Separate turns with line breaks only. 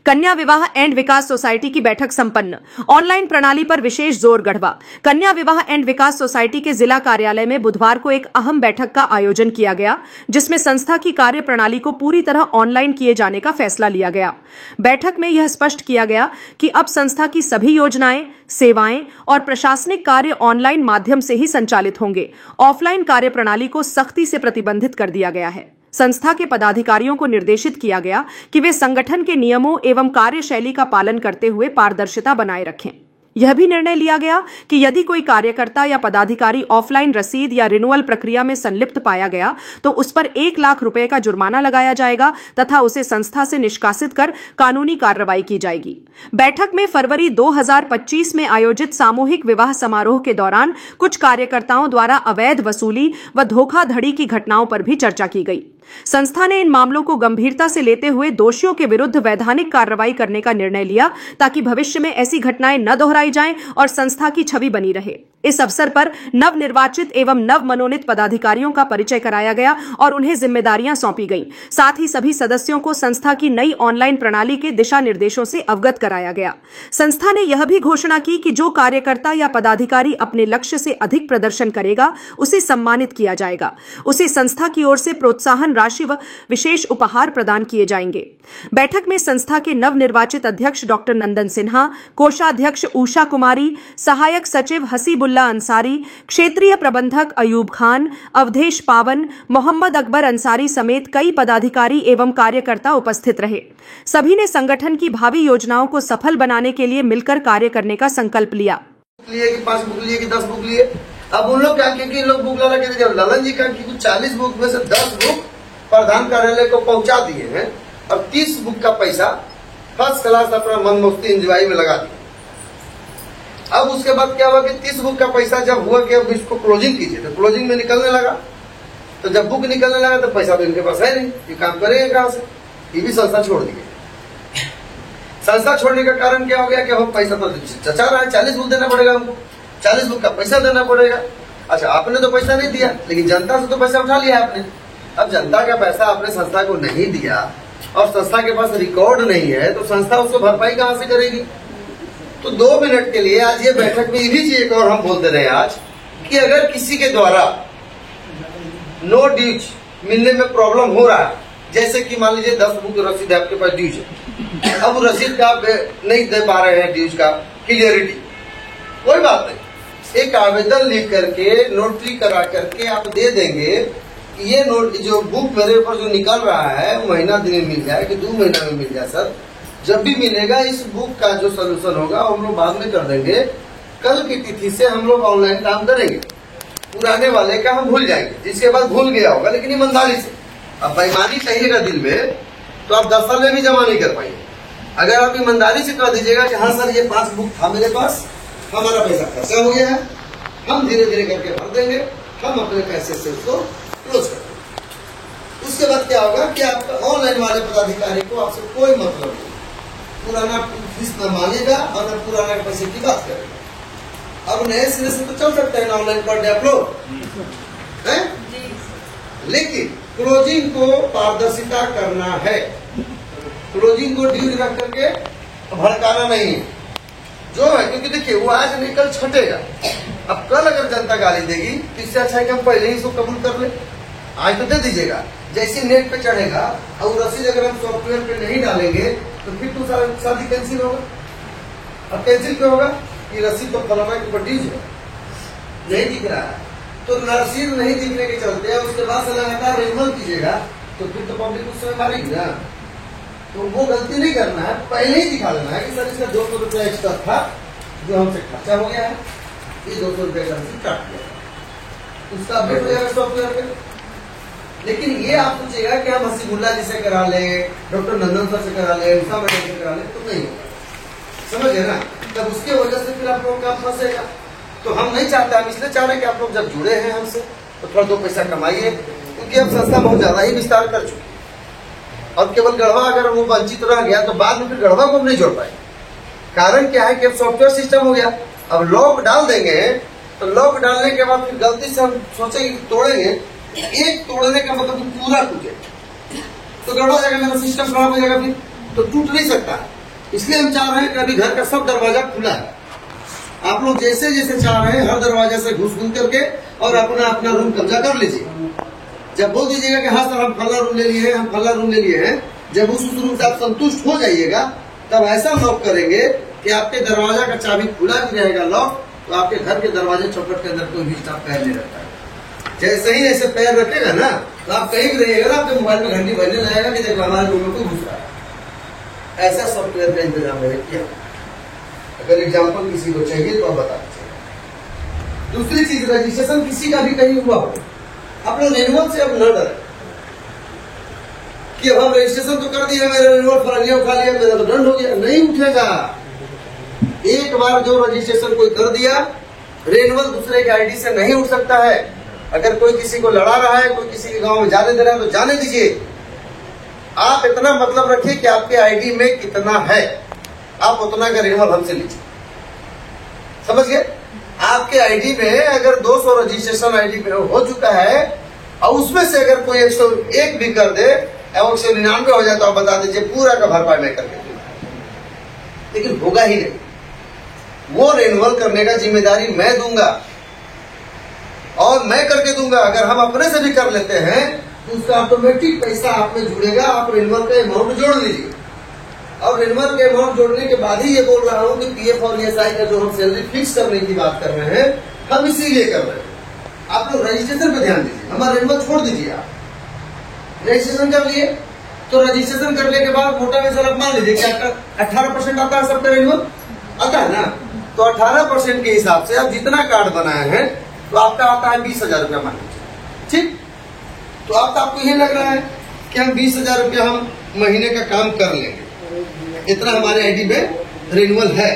कन्या विवाह and Vikas society की बैठक संपन्न। ऑनलाइन प्रणाली पर विशेष जोर गढ़वा। कन्या विवाह एंड विकास सोसाइटी के जिला कार्यालय में बुधवार को एक अहम बैठक का आयोजन किया गया, जिसमें संस्था की कार्य प्रणाली को पूरी तरह ऑनलाइन किए जाने का फैसला लिया गया। बैठक में यह स्पष्ट किया गया कि अब संस्था की सभी योजनाएं, सेवाएं और प्रशासनिक कार्य ऑनलाइन माध्यम से ही संचालित होंगे। ऑफलाइन कार्य प्रणाली को सख्ती से प्रतिबंधित कर दिया गया है। संस्था के पदाधिकारियों को निर्देशित किया गया कि वे संगठन के नियमों एवं कार्यशैली का पालन करते हुए पारदर्शिता बनाए रखें। यह भी निर्णय लिया गया कि यदि कोई कार्यकर्ता या पदाधिकारी ऑफलाइन रसीद या रिन्यूअल प्रक्रिया में संलिप्त पाया गया तो उस पर 1 लाख रुपए का जुर्माना लगाया जाएगा तथा उसे संस्था से निष्कासित कर कानूनी कार्रवाई की जाएगी। बैठक में फरवरी 2025 में आयोजित सामूहिक विवाह समारोह के दौरान कुछ कार्यकर्ताओं द्वारा अवैध वसूली व धोखाधड़ी की घटनाओं पर भी चर्चा की गई। संस्था ने इन मामलों को गंभीरता से लेते हुए दोषियों के विरुद्ध वैधानिक कार्रवाई करने का निर्णय लिया ताकि भविष्य में ऐसी घटनाएं न दोहराई जाएं और संस्था की छवि बनी रहे। इस अवसर पर नवनिर्वाचित एवं नव मनोनीत पदाधिकारियों का परिचय कराया गया और उन्हें जिम्मेदारियां सौंपी गईं। साथ ही सभी सदस्यों को संस्था की नई ऑनलाइन प्रणाली के दिशा निर्देशों से अवगत कराया गया। संस्था ने यह भी घोषणा की कि जो कार्यकर्ता या पदाधिकारी अपने लक्ष्य से अधिक प्रदर्शन करेगा उसे सम्मानित किया जाएगा। उसे संस्था की ओर से प्रोत्साहन राशि व विशेष उपहार प्रदान किए जाएंगे। बैठक में संस्था के नवनिर्वाचित अध्यक्ष डॉक्टर नंदन सिन्हा, कोषाध्यक्ष उषा कुमारी, सहायक सचिव हसीबुल्ला अंसारी, क्षेत्रीय प्रबंधक अयूब खान, अवधेश पावन, मोहम्मद अकबर अंसारी समेत कई पदाधिकारी एवं कार्यकर्ता उपस्थित रहे। सभी ने संगठन की भावी योजनाओं को सफल बनाने के लिए मिलकर कार्य करने का संकल्प लिया।
5 बुक लिए कि 10 बुक लिए, अब उन लोग क्या क्योंकि लोग बुक ला के जब ललन जी का 40 बुक में से 10 बुक प्रधान कार्यालय को पहुंचा दिए हैं। अब 30 बुक का पैसा फर्स्ट क्लास अपना मनमोहती इंजॉय में लगा दिया। अब उसके बाद क्या हुआ कि 30 बुक का पैसा जब हुआ कि अब इसको क्लोजिंग कीजिए तो क्लोजिंग में निकलने लगा। तो जब बुक निकलने लगा तो पैसा तो इनके पास है नहीं, ये काम करेंगे कहां से? ये भी संस्था छोड़ दी। संस्था छोड़ने का कारण क्या हो गया कि हम पैसा तो चचा रहा है, 40 बुक देना पड़ेगा हमको, 40 बुक का पैसा देना पड़ेगा। अच्छा, आपने तो पैसा नहीं दिया, लेकिन जनता से तो पैसा उठा लिया आपने। अब जनता का पैसा आपने संस्था को नहीं दिया और संस्था के पास रिकॉर्ड नहीं है तो संस्था उसको भरपाई कहां से करेगी? तो 2 मिनट के लिए आज ये बैठक में ये भी चीज और हम बोलते रहे आज कि अगर किसी के द्वारा नो ड्यूज मिलने में प्रॉब्लम हो रहा है, जैसे कि मान लीजिए 10 बुक रसीद आपके पास ड्यूज है, अब रसीद का आप नहीं दे पा रहे हैं, ड्यूज का क्लियरिटी, कोई बात नहीं, एक आवेदन लिख करके नोटरी करा करके आप दे देंगे। ये नोट जो बुक मेरे ऊपर जो निकल रहा है वो महीना दिन में मिल जाए कि 2 महीना में मिल जाए सर, जब भी मिलेगा इस बुक का जो सोल्यूशन होगा हम लोग बाद में कर देंगे। कल की तिथि से हम लोग ऑनलाइन काम करेंगे, पुराने वाले का हम भूल जाएंगे, जिसके बाद भूल गया होगा लेकिन ईमानदारी से। अब बेईमानी कहिएगा दिल में तो आप 10 साल में भी जमा नहीं कर पाएंगे। अगर आप ईमानदारी से कर दीजिएगा कि हाँ सर ये 5 बुक था मेरे पास, हमारा पैसा खर्चा हो गया है, हम धीरे धीरे करके भर देंगे, हम अपने पैसे से उसको क्लोज कर देंगे। उसके बाद क्या होगा कि आपका ऑनलाइन वाले पदाधिकारी को आपसे कोई मतलब नहीं, पुराना फीस न मांगेगा और न पुराना पैसे की बात करेगा। अब नए सिरे से तो चल सकते हैं ऑनलाइन पर डेवलप है, लेकिन क्लोजिंग को पारदर्शिता करना है, क्लोजिंग को ड्यूज रख करके भड़काना नहीं है जो है, क्योंकि देखिए वो आज नहीं कल छटेगा। अब कल अगर जनता गाली देगी तो इससे अच्छा है कि हम पहले ही इसको कबूल कर ले। आज तो दे दीजिएगा, जैसे नेट पे चढ़ेगा और रसीद अगर हम सॉफ्टवेयर पे नहीं डालेंगे तो फिर तो शादी कैंसिल होगा। अब कैंसिल क्यों होगा? कि रसीद तो फलाना के ऊपर ड्यूज है, नहीं दिख रहा है, तो रसीद नहीं दिखने के चलते उसके बाद से लगातार रिन्यूअल कीजिएगा तो फिर तो पब्लिक उस समय मारेगी ना। तो वो गलती नहीं करना है, पहले ही दिखा देना है कि सर इसका 200 रुपया एक्स्ट्रा था जो हमसे खर्चा हो गया है, ये 200 रुपये का रसीद काट दिया, उसका अपडेट हो जाएगा सॉफ्टवेयर पे। लेकिन ये आप सोचिएगा कि हम हसीबुल्ला जी से करा ले, डॉक्टर नंदन सर से करा ले, उषा मैडम से करा ले, तो नहीं होगा, समझ गए ना? तब उसके वजह से फिर आप लोगों का फंसेगा। तो हम नहीं चाहते, हम इसलिए चाह रहे हैं कि आप लोग जब जुड़े हैं हमसे तो थोड़ा 2 पैसा कमाइए, क्योंकि अब संस्था बहुत ज्यादा ही विस्तार कर चुकी है। और केवल गढ़वा अगर वो वंचित रह गया तो बाद में फिर गढ़वा को नहीं जोड़ पाए। कारण क्या है कि अब सॉफ्टवेयर सिस्टम हो गया, अब लॉक डाल देंगे तो लॉक डालने के बाद फिर गलती से हम सोचेंगे तोड़ेंगे, एक तोड़ने का मतलब पूरा टूटे तो गड़बड़ जाएगा, मेरा सिस्टम खराब हो जाएगा। फिर तो टूट नहीं सकता। इसलिए हम चाह रहे हैं कि अभी घर का सब दरवाजा खुला है, आप लोग जैसे जैसे चाह रहे हैं हर दरवाजा से घुस करके और अपना अपना रूम कब्जा कर लीजिए। जब बोल दीजिएगा कि हाँ सर हम फला रूम ले लिए हैं, हम फला रूम ले लिए हैं, जब उस रूम से आप संतुष्ट हो जाइएगा तब ऐसा लॉक करेंगे कि आपके दरवाजा का चाबी खुला भी रहेगा लॉक, तो आपके घर के दरवाजे चौखट के अंदर कोई भी स्टाफ पैर नहीं रखता है। जैसे ही ऐसे पैर रखेगा ना तो आप कहीं भी रहिएगा ना, आपके मोबाइल में घंटी बजने लगेगा कि देखो हमारे रूम में कोई घुस रहा है। ऐसा सॉफ्टवेयर का इंतजाम मैंने किया। अगर एग्जाम्पल किसी को चाहिए तो आप बता दीजिए। दूसरी चीज, रजिस्ट्रेशन किसी का भी कहीं हुआ हो, आप लोग रेनुअल से अब न डरे कि अब हम रजिस्ट्रेशन तो कर दिया, मेरा रेनुअल फलानिया उठा लिया, मेरा तो दंड हो गया। नहीं उठेगा। एक बार जो रजिस्ट्रेशन कोई कर दिया, रेनुअल दूसरे के आईडी से नहीं उठ सकता है। अगर कोई किसी को लड़ा रहा है, कोई किसी के गांव में जाने दे रहा है तो जाने दीजिए। आप इतना मतलब रखिए कि आपके आईडी में कितना है, आप उतना का रेनुअल हमसे लीजिए। समझ गए? आपके आईडी में अगर 200 रजिस्ट्रेशन आईडी पे हो चुका है और उसमें से अगर कोई 101 भी कर दे और 199 हो जाए तो आप बता दीजिए, पूरा का भरपाई मैं करके दूंगा। लेकिन होगा ही नहीं। वो रेनुअल करने का जिम्मेदारी मैं दूंगा और मैं करके दूंगा। अगर हम अपने से भी कर लेते हैं तो उसका ऑटोमेटिक पैसा आप में जुड़ेगा। आप रेनुअल का अमाउंट जोड़ लीजिए और रेनुअल के अमाउंट जोड़ने के बाद ही ये बोल रहा हूँ कि पीएफ और ईएसआई का जो हम सैलरी फिक्स करने की बात कर रहे हैं, हम इसीलिए कर रहे हैं। आप लोग रजिस्ट्रेशन पे ध्यान दीजिए, हमारा रेनुअल छोड़ दीजिए। आप रजिस्ट्रेशन कर लिए तो रजिस्ट्रेशन करने के बाद मोटा में सर मान लीजिए कि 18% आता है सबका रेनुअल आता है ना, तो 18% के हिसाब से आप जितना कार्ड बनाए हैं तो आपका आता है 20,000 रुपया मान लीजिए। ठीक, तो आपको ये लग रहा है कि हम 20,000 रुपया हम महीने का काम कर लेंगे, इतना हमारे आईडी में रेनुअल है।